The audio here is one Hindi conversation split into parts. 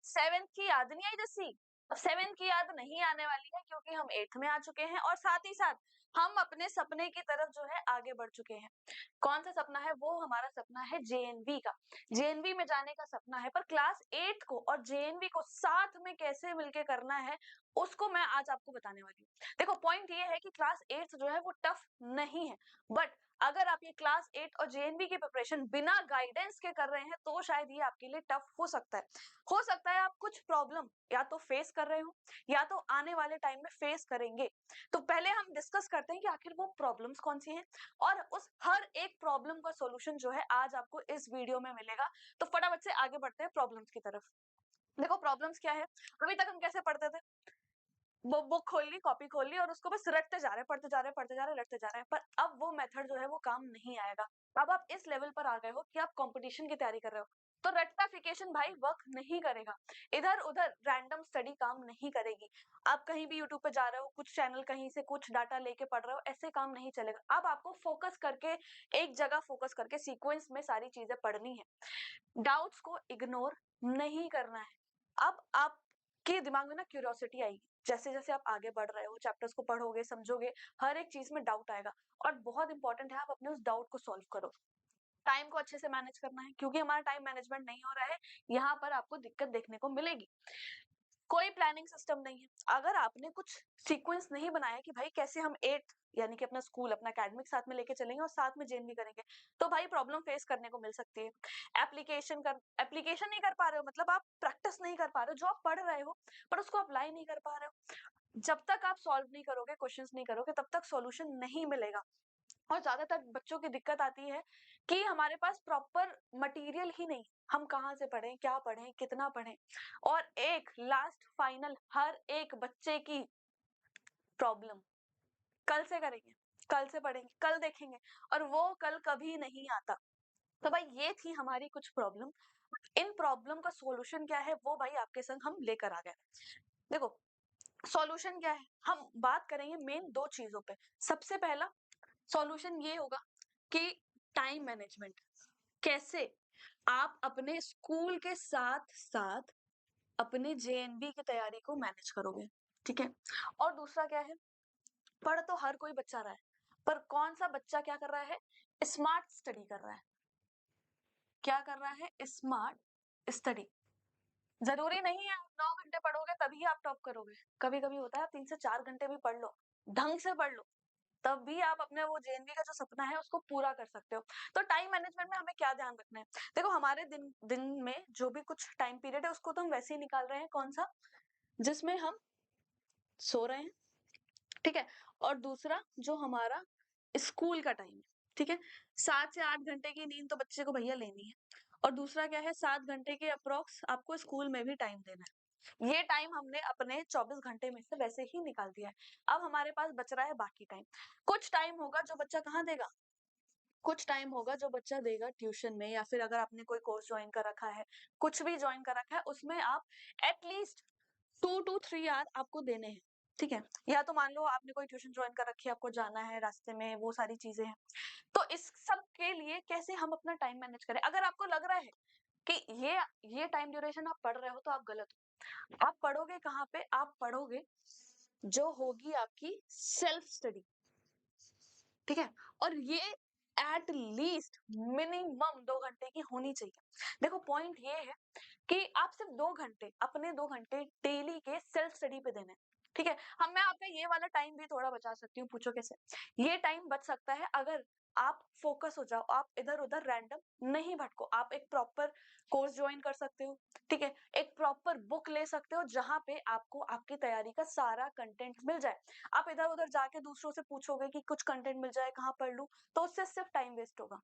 सेवेंथ की याद नहीं आई जैसी, अब सेवेंथ की याद नहीं आने वाली है क्योंकि हम एट्थ में आ चुके हैं और साथ ही साथ हम अपने सपने की तरफ जो है आगे बढ़ चुके हैं। कौन सा सपना है? वो हमारा सपना है जेएनवी का। जेएनवी में जाने का सपना है, पर क्लास 8 को और जेएनवी को साथ में कैसे मिलके करना है उसको मैं आज आपको बताने वाली हूँ। देखो पॉइंट ये है कि क्लास 8 जो है वो टफ नहीं है, बट अगर आप ये क्लास 8 और जेएनवी की प्रिपरेशन बिना गाइडेंस के कर रहे हैं तो शायद ये आपके लिए टफ हो सकता है। हो सकता है आप कुछ प्रॉब्लम या तो फेस कर रहे हो या तो आने वाले टाइम में फेस करेंगे। तो पहले हम डिस्कस करते हैं कि आखिर वो प्रॉब्लम्स कौन सी हैं और उस हर एक प्रॉब्लम का सॉल्यूशन जो है आज आपको इस वीडियो में मिलेगा। तो फटाफट से आगे बढ़ते हैं प्रॉब्लम्स की तरफ। देखो प्रॉब्लम्स क्या है, अभी तक हम कैसे पढ़ते थे? वो बुक खोल ली, कॉपी खोल ली और उसको बस रटते जा रहे हैं, पढ़ते जा रहे हैं, पढ़ते जा रहे हैं, रटते जा रहे हैं। पर अब वो मेथड जो है वो काम नहीं आएगा। अब आप इस लेवल पर आ गए हो कि आप कंपटीशन की तैयारी कर रहे हो, तो रट्टाफिकेशन भाई वर्क नहीं करेगा। इधर उधर रैंडम स्टडी काम नहीं करेगी। आप कहीं भी यूट्यूब पे जा रहे हो, कुछ चैनल कहीं से कुछ डाटा लेके पढ़ रहे हो, ऐसे काम नहीं चलेगा। अब आपको फोकस करके एक जगह फोकस करके सीक्वेंस में सारी चीजें पढ़नी है। डाउट्स को इग्नोर नहीं करना है। अब आपके दिमाग में ना क्यूरियोसिटी आएगी, जैसे जैसे आप आगे बढ़ रहे हो, चैप्टर्स को पढ़ोगे, समझोगे, हर एक चीज में डाउट आएगा और बहुत इंपॉर्टेंट है आप अपने उस डाउट को सॉल्व करो। टाइम को अच्छे से मैनेज करना है क्योंकि हमारा टाइम मैनेजमेंट नहीं हो रहा है, यहाँ पर आपको दिक्कत देखने को मिलेगी। कोई प्लानिंग सिस्टम नहीं है। अगर आपने कुछ सीक्वेंस नहीं बनाया कि भाई कैसे हम 8 यानी कि अपना स्कूल, अपना एकेडमिक साथ में लेके चलेंगे और साथ में जेएनवी करेंगे, तो भाई प्रॉब्लम फेस करने को मिल सकती है। एप्लीकेशन नहीं कर पा रहे हो, मतलब आप प्रैक्टिस नहीं कर पा रहे हो, जो आप पढ़ रहे हो पर उसको अप्लाई नहीं कर पा रहे हो। जब तक आप सॉल्व नहीं करोगे, क्वेश्चंस नहीं करोगे, तब तक सॉल्यूशन नहीं मिलेगा। और ज्यादातर बच्चों की दिक्कत आती है कि हमारे पास प्रॉपर मटेरियल ही नहीं, हम कहाँ से पढ़ें, क्या पढ़ें, कितना पढ़ें। और एक लास्ट फाइनल हर एक बच्चे की प्रॉब्लम, कल से करेंगे, कल से पढ़ेंगे, कल देखेंगे, और वो कल कभी नहीं आता। तो भाई ये थी हमारी कुछ प्रॉब्लम। इन प्रॉब्लम का सॉल्यूशन क्या है वो भाई आपके संग हम लेकर आ गए। देखो सॉल्यूशन क्या है, हम बात करेंगे मेन दो चीजों पे। सबसे पहला सॉल्यूशन ये होगा कि टाइम मैनेजमेंट, कैसे आप अपने स्कूल के साथ साथ अपने जेएनवी की तैयारी को मैनेज करोगे, ठीक है। और दूसरा क्या है, पढ़ तो हर कोई बच्चा रहा है, पर कौन सा बच्चा क्या कर रहा है? स्मार्ट स्टडी कर रहा है। क्या कर रहा है? Smart study. जरूरी नहीं है आप 9 घंटे पढ़ोगे तभी आप टॉप करोगे। कभी कभी होता है आप 3 से 4 घंटे भी पढ़ लो, ढंग से पढ़ लो, तब भी आप अपने वो जेएनवी का जो सपना है उसको पूरा कर सकते हो। तो टाइम मैनेजमेंट में हमें क्या ध्यान रखना है? देखो हमारे दिन दिन में जो भी कुछ टाइम पीरियड है उसको तो हम वैसे ही निकाल रहे हैं, कौन सा? जिसमें हम सो रहे हैं, ठीक है। और दूसरा जो हमारा स्कूल का टाइम है, ठीक है। 7 से 8 घंटे की नींद तो बच्चे को भैया लेनी है। और दूसरा क्या है, 7 घंटे के अप्रोक्स आपको स्कूल में भी टाइम देना है। ये टाइम हमने अपने 24 घंटे में से वैसे ही निकाल दिया है। अब हमारे पास बच रहा है बाकी टाइम। कुछ टाइम होगा जो बच्चा कहाँ देगा? कुछ टाइम होगा जो बच्चा देगा ट्यूशन में, या फिर अगर आपने कोई कोर्स ज्वाइन कर रखा है, कुछ भी ज्वाइन कर रखा है, उसमें आप एटलीस्ट 2 to 3 आवर आपको देने हैं, ठीक है। या तो मान लो आपने कोई ट्यूशन ज्वाइन कर रखी है, आपको जाना है रास्ते में, वो सारी चीजें हैं। तो इस सब के लिए कैसे हम अपना टाइम मैनेज करें? अगर आपको लग रहा है कि ये टाइम ड्यूरेशन आप पढ़ रहे हो तो आप गलत हो। आप पढ़ोगे कहाँ पे? आप पढ़ोगे जो होगी आपकी सेल्फ स्टडी, ठीक है। और ये एट लीस्ट मिनिमम 2 घंटे की होनी चाहिए। देखो पॉइंट ये है कि आप सिर्फ 2 घंटे, अपने 2 घंटे डेली के सेल्फ स्टडी पे देने, ठीक है। हम मैं आपका ये वाला टाइम भी थोड़ा बचा सकती हूँ, पूछो कैसे? ये टाइम बच सकता है अगर आप फोकस हो जाओ, आप इधर उधर रैंडम नहीं भटको, आप एक प्रॉपर कोर्स ज्वाइन कर सकते हो, ठीक है। एक प्रॉपर बुक ले सकते हो जहां पे आपको आपकी तैयारी का सारा कंटेंट मिल जाए। आप इधर उधर जाके दूसरों से पूछोगे कि कुछ कंटेंट मिल जाए, कहाँ पढ़ लूं, तो उससे सिर्फ टाइम वेस्ट होगा,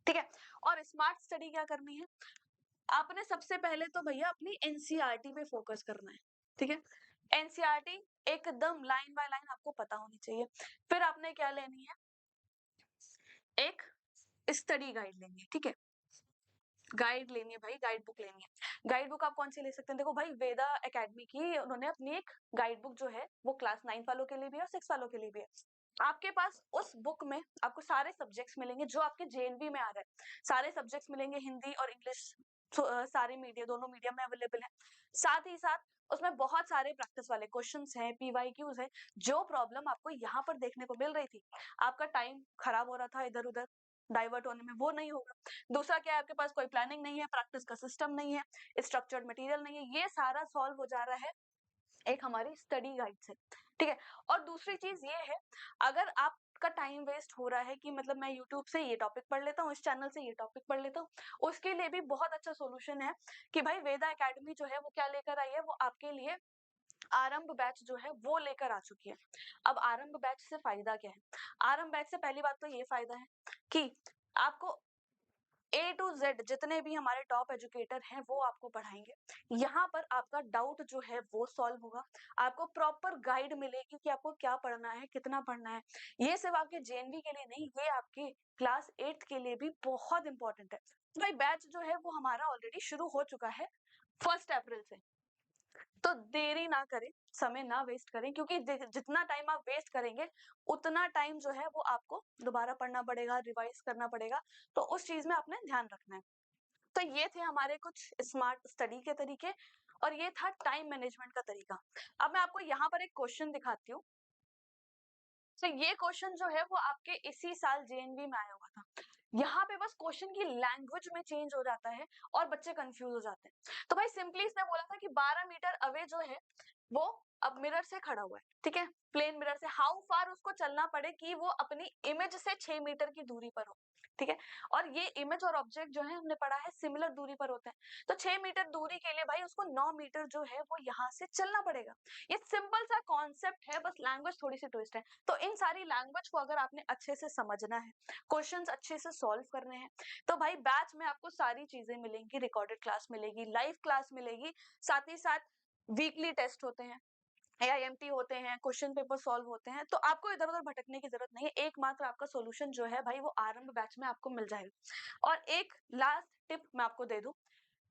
ठीक है। और स्मार्ट स्टडी क्या करनी है? आपने सबसे पहले तो भैया अपनी एनसीईआरटी पे फोकस करना है, ठीक है। एनसीईआरटी एकदम लाइन बाय लाइन आपको पता होनी चाहिए। फिर आपने क्या लेनी है? एक स्टडी गाइड लेनी है, ठीक है। गाइड लेनी है भाई, गाइड बुक लेनी है। गाइड बुक आप कौन सी ले सकते हैं? देखो भाई वेदा एकेडमी की उन्होंने अपनी एक गाइड बुक जो है वो क्लास 9 वालों के लिए भी है और 6 वालों के लिए भी है। आपके पास उस बुक में आपको सारे सब्जेक्ट्स मिलेंगे जो आपके जेएनवी में आ रहे हैं। सारे सब्जेक्ट्स मिलेंगे, हिंदी और इंग्लिश सारे मीडिया दोनों मीडियम में अवेलेबल है। साथ ही साथ उसमें बहुत सारे प्रैक्टिस वाले क्वेश्चंस हैं, पीवाईक्यूज है। जो प्रॉब्लम आपको यहाँ पर देखने को मिल रही थी, आपका टाइम खराब हो रहा था इधर उधर डाइवर्ट होने में, वो नहीं होगा। दूसरा क्या है, आपके पास कोई प्लानिंग नहीं है, प्रैक्टिस का सिस्टम नहीं है, स्ट्रक्चर्ड मटेरियल नहीं है, ये सारा सॉल्व हो जा रहा है एक हमारी स्टडी गाइड से, ठीक है। और दूसरी चीज ये है, अगर आपका टाइम वेस्ट हो रहा है कि मतलब मैं यूट्यूब से ये टॉपिक पढ़ लेता हूँ, इस चैनल से ये टॉपिक पढ़ लेता हूँ, उसके लिए भी बहुत अच्छा सोल्यूशन है कि भाई वेदा एकेडमी जो है वो क्या लेकर आई है, वो आपके लिए आरंभ बैच जो है वो लेकर आ चुकी है। अब आरंभ बैच से फायदा क्या है? आरंभ बैच से पहली बात तो ये फायदा है कि आपको A to Z जितने भी हमारे टॉप एजुकेटर हैं वो आपको पढ़ाएंगे। यहाँ पर आपका डाउट जो है वो सॉल्व होगा, आपको प्रॉपर गाइड मिलेगी कि आपको क्या पढ़ना है, कितना पढ़ना है। ये सिर्फ आपके जेएनवी के लिए नहीं, ये आपके क्लास 8 के लिए भी बहुत इंपॉर्टेंट है। तो भाई बैच जो है वो हमारा ऑलरेडी शुरू हो चुका है 1 अप्रैल से। तो देरी ना करें, समय ना वेस्ट करें, क्योंकि जितना टाइम आप वेस्ट करेंगे उतना टाइम जो है वो आपको दोबारा पढ़ना पड़ेगा, रिवाइज करना पड़ेगा। तो उस चीज में आपने ध्यान रखना है। तो ये थे हमारे कुछ स्मार्ट स्टडी के तरीके और ये था टाइम मैनेजमेंट का तरीका। अब मैं आपको यहाँ पर एक क्वेश्चन दिखाती हूँ। तो ये क्वेश्चन जो है वो आपके इसी साल जेएनवी में आया हुआ था। यहाँ पे बस क्वेश्चन की लैंग्वेज में चेंज हो जाता है और बच्चे कंफ्यूज हो जाते हैं। तो भाई सिंपली इसने बोला था कि 12 मीटर अवे जो है वो अब मिरर से खड़ा हुआ है, ठीक है, प्लेन मिरर से हाउ फार उसको चलना पड़े कि वो अपनी इमेज से 6 मीटर की दूरी पर हो, ठीक है। और ये इमेज और ऑब्जेक्ट जो है हमने पढ़ा है सिमिलर दूरी पर होते हैं। तो 6 मीटर दूरी के लिए भाई उसको 9 मीटर जो है वो यहाँ से चलना पड़ेगा। ये सिंपल सा कॉन्सेप्ट है, बस लैंग्वेज थोड़ी सी ट्विस्ट है। तो इन सारी लैंग्वेज को अगर आपने अच्छे से समझना है, क्वेश्चंस अच्छे से सॉल्व करने हैं, तो भाई बैच में आपको सारी चीजें मिलेंगी, रिकॉर्डेड क्लास मिलेगी, लाइव क्लास मिलेगी, साथ ही साथ वीकली टेस्ट होते हैं, AIMT होते हैं, क्वेश्चन पेपर सॉल्व होते हैं। तो आपको इधर उधर भटकने की जरूरत नहीं है, एकमात्र आपका सोल्यूशन जो है भाई वो आरंभ बैच में आपको मिल जाएगा। और एक लास्ट टिप मैं आपको दे दूं,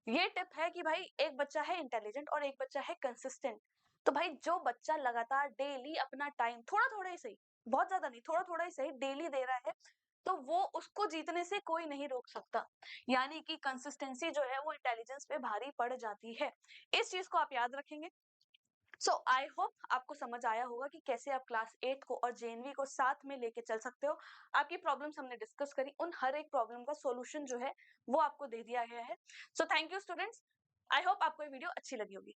ये टिप है कि भाई एक बच्चा है इंटेलिजेंट और एक बच्चा है कंसिस्टेंट। तो भाई जो बच्चा लगातार डेली अपना टाइम थोड़ा थोड़ा ही सही, बहुत ज्यादा नहीं, थोड़ा थोड़ा ही सही डेली दे रहा है, तो वो उसको जीतने से कोई नहीं रोक सकता। यानी कि कंसिस्टेंसी जो है वो इंटेलिजेंस पे भारी पड़ जाती है। इस चीज को आप याद रखेंगे। सो आई होप आपको समझ आया होगा कि कैसे आप क्लास 8 को और जेएनवी को साथ में लेके चल सकते हो। आपकी प्रॉब्लम्स हमने डिस्कस करी, उन हर एक प्रॉब्लम का सॉल्यूशन जो है वो आपको दे दिया गया है। So thank you students, I hope आपको ये वीडियो अच्छी लगी होगी।